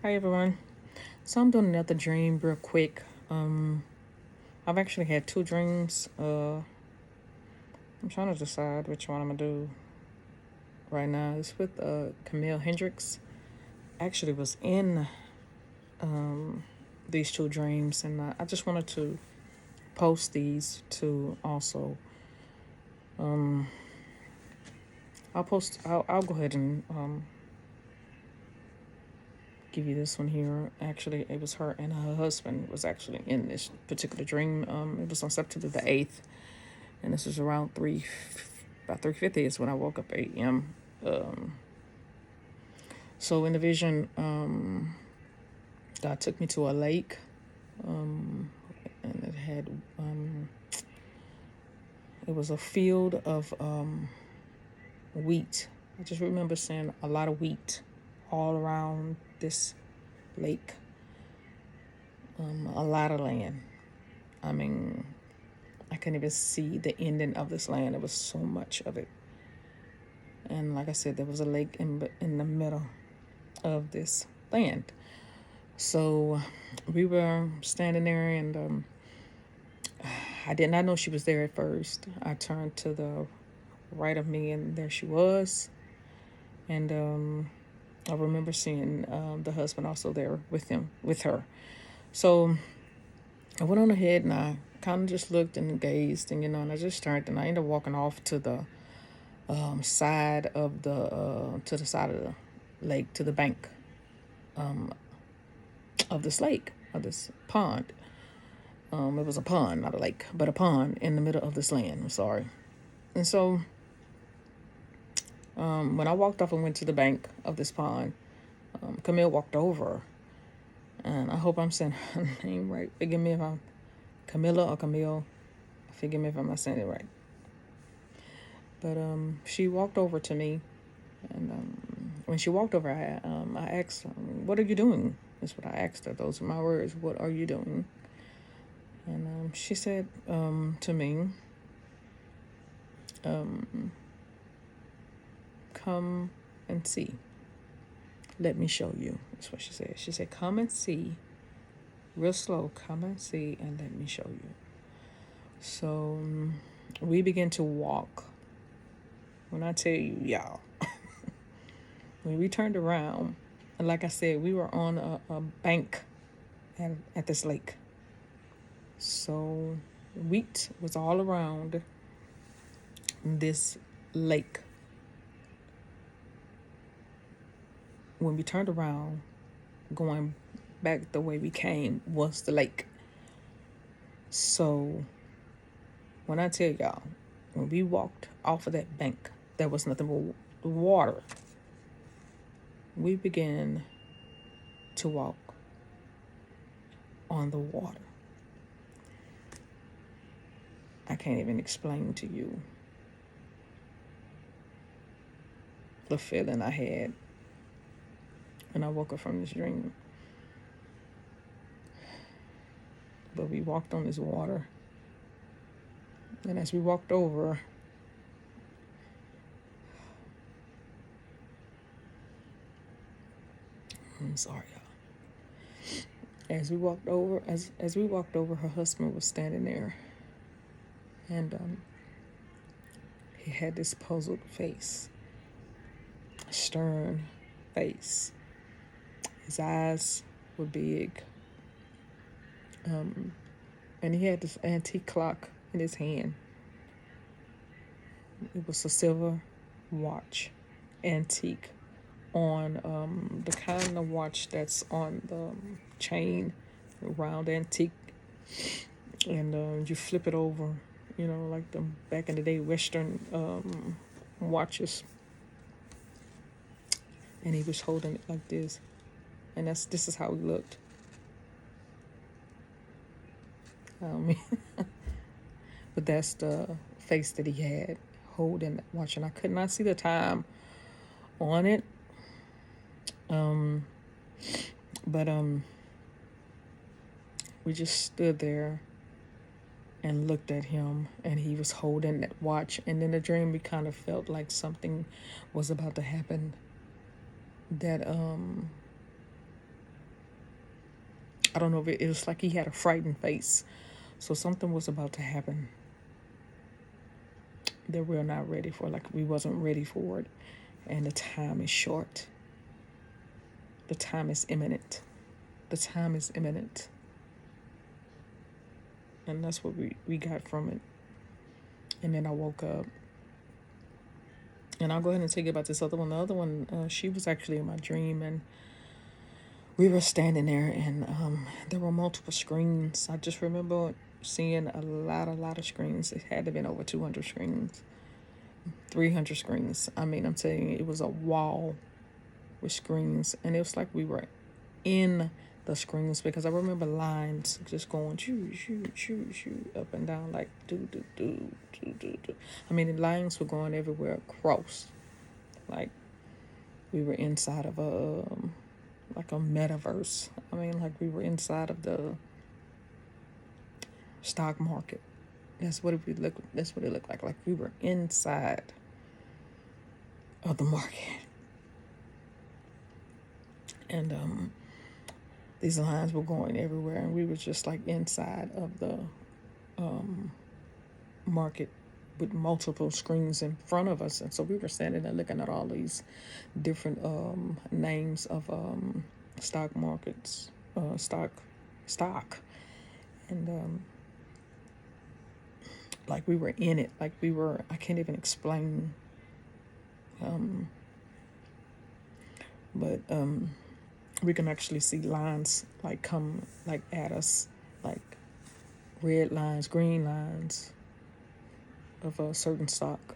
Hi everyone. So I'm doing another dream real quick. I've actually had two dreams. I'm trying to decide which one I'm gonna do right now. It's with Camille Hendricks. Actually was in these two dreams, and I just wanted to post these two also. I'll go ahead and give you this one here. Actually, it was her and her husband was actually in this particular dream. It was on September the 8th, and this was around about 3:50 is when I woke up 8 a.m. So in the vision, God took me to a lake, and it was a field of wheat. I just remember seeing a lot of wheat all around this lake, a lot of land. I mean, I couldn't even see the ending of this land. There was so much of it. And like I said, there was a lake in the middle of this land. So we were standing there, and I did not know she was there at first. I turned to the right of me, and there she was. And I remember seeing the husband also there with her. So I went on ahead and I kind of just looked and gazed, and I just turned, and I ended up walking off to the side of the lake, to the bank of this lake, of this pond. It was a pond, not a lake, but a pond in the middle of this land. I'm sorry. And so when I walked off and went to the bank of this pond, Camille walked over, and I hope I'm saying her name right. Forgive me if I'm Camilla or Camille. Forgive me if I'm not saying it right. But she walked over to me, and when she walked over, I asked, "What are you doing?" That's what I asked her. Those are my words. What are you doing? And she said to me, "Come and see. Let me show you." That's what she said. She said, "Come and see." Real slow. "Come and see, and let me show you." So we began to walk. When I tell you, y'all, when we turned around, and like I said, we were on a bank at this lake. So wheat was all around this lake. When we turned around, going back the way we came was the lake. So when I tell y'all, when we walked off of that bank, there was nothing but water. We began to walk on the water. I can't even explain to you the feeling I had when I woke up from this dream. But we walked on this water. And as we walked over, I'm sorry, y'all. As we walked over, her husband was standing there, and he had this puzzled face, stern face. His eyes were big, and he had this antique clock in his hand. It was a silver watch, antique, on the kind of watch that's on the chain, round antique, and you flip it over, like the back in the day Western watches. And he was holding it like this, and this is how he looked. But that's the face that he had holding that watch, and I could not see the time on it. But we just stood there and looked at him, and he was holding that watch. And in the dream, we kind of felt like something was about to happen that I don't know if it was like he had a frightened face. So something was about to happen that we're not ready for, like we wasn't ready for it. And the time is short. The time is imminent. The time is imminent. And that's what we got from it. And then I woke up. And I'll go ahead and tell you about this other one. The other one, she was actually in my dream, and we were standing there, and there were multiple screens. I just remember seeing a lot of screens. It had to have been over 200 screens, 300 screens. I mean, I'm telling you, it was a wall with screens, and it was like we were in the screens, because I remember lines just going shoo up and down, like do. I mean, the lines were going everywhere across, like we were inside of a like a metaverse. I mean, like we were inside of the stock market. That's what it looked like. Like we were inside of the market, and these lines were going everywhere, and we were just like inside of the market with multiple screens in front of us. And so we were standing there looking at all these different names of stock markets, stock, and like we were in it, like we were, I can't even explain, but we can actually see lines like come like at us, like red lines, green lines of a certain stock.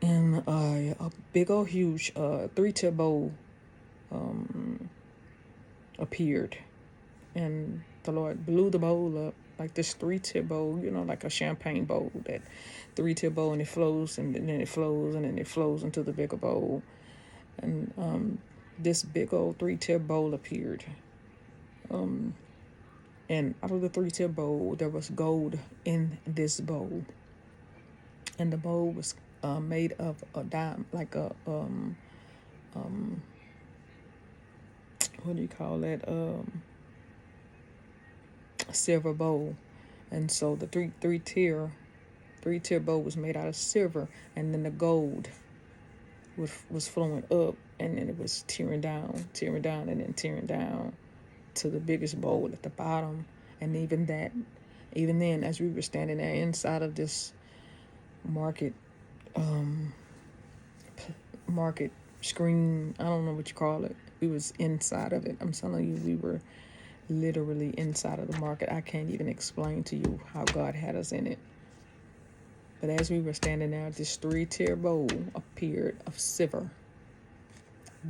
And a big old huge 3-tip bowl appeared, and the Lord blew the bowl up, like this 3-tip bowl, like a champagne bowl, that 3-tip bowl, and it flows, and then it flows, and then it flows into the bigger bowl. And this big old 3-tip bowl appeared. And out of the 3-tip bowl, there was gold in this bowl. And the bowl was made of a dime, like a, what do you call that? A silver bowl. And so the three-tier bowl was made out of silver, and then the gold was flowing up, and then it was tearing down, and then tearing down to the biggest bowl at the bottom. And even then, as we were standing there inside of this market screen, I don't know what you call it, we was inside of it. I'm telling you, we were literally inside of the market. I can't even explain to you how God had us in it. But as we were standing there, this 3-tier bowl appeared of silver.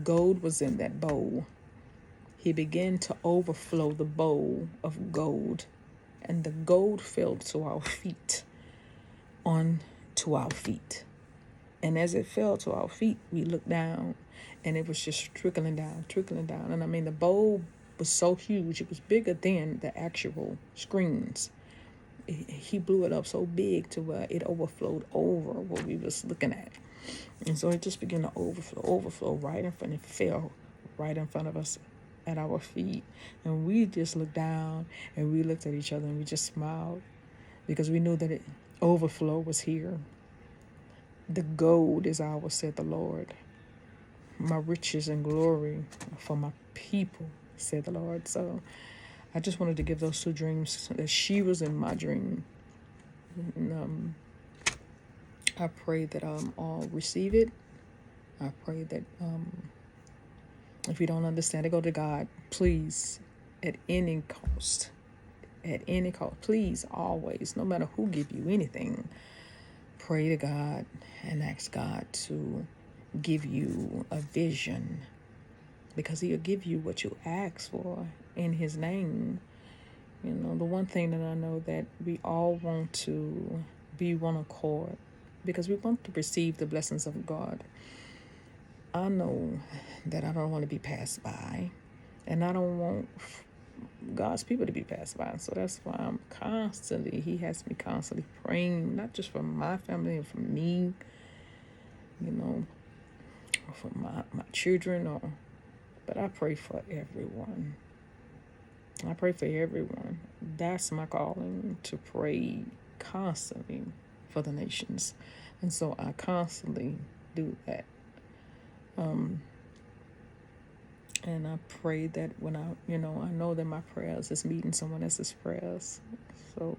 Gold was in that bowl. He began to overflow the bowl of gold, and the gold fell to our feet, onto our feet. And as it fell to our feet, we looked down, and it was just trickling down. And I mean, the bowl was so huge, it was bigger than the actual screens. He blew it up so big to where it overflowed over what we was looking at. And so it just began to overflow right in front. It fell right in front of us at our feet. And we just looked down, and we looked at each other, and we just smiled, because we knew that it overflow was here. The gold is ours, said the Lord. My riches and glory for my people, said the Lord. So I just wanted to give those two dreams, that she was in my dream. And I pray that all receive it. I pray that if you don't understand it, go to God. Please, at any cost, please, always, no matter who give you anything, pray to God and ask God to give you a vision, because He'll give you what you ask for in His name. The one thing that I know, that we all want to be one accord, because we want to receive the blessings of God. I know that I don't want to be passed by, and I don't want God's people to be passed by. So that's why He has me constantly praying, not just for my family and for me, or for my children, but I pray for everyone. I pray for everyone. That's my calling, to pray constantly for the nations. And so I constantly do that. And I pray that when I know that my prayers is meeting someone else's prayers. So,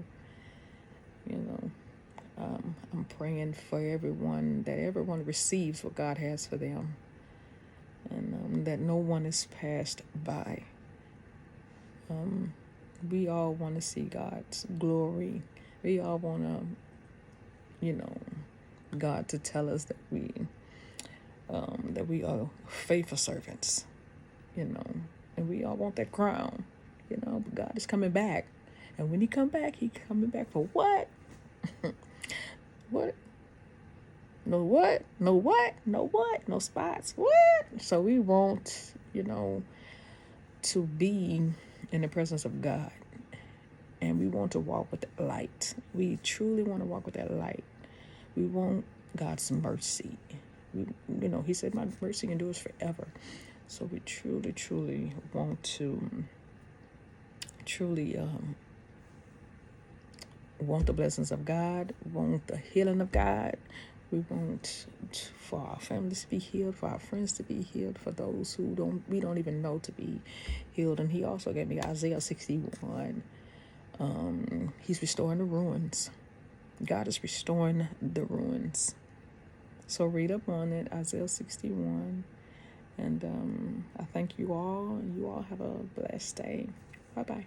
I'm praying for everyone, that everyone receives what God has for them, and that no one is passed by. We all want to see God's glory. We all want God to tell us that we are faithful servants, and we all want that crown, but God is coming back. And when he come back, he coming back for what? What? No what? No what? No what? No spots? What? So we want, to be in the presence of God. And we want to walk with that light. We truly want to walk with that light. We want God's mercy. He said, my mercy endures forever. So we truly, truly want to want the blessings of God, want the healing of God. We want for our families to be healed, for our friends to be healed, for those who we don't even know to be healed. And he also gave me Isaiah 61. He's restoring the ruins. God is restoring the ruins. So read up on it, Isaiah 61. And I thank you all, and you all have a blessed day. Bye-bye.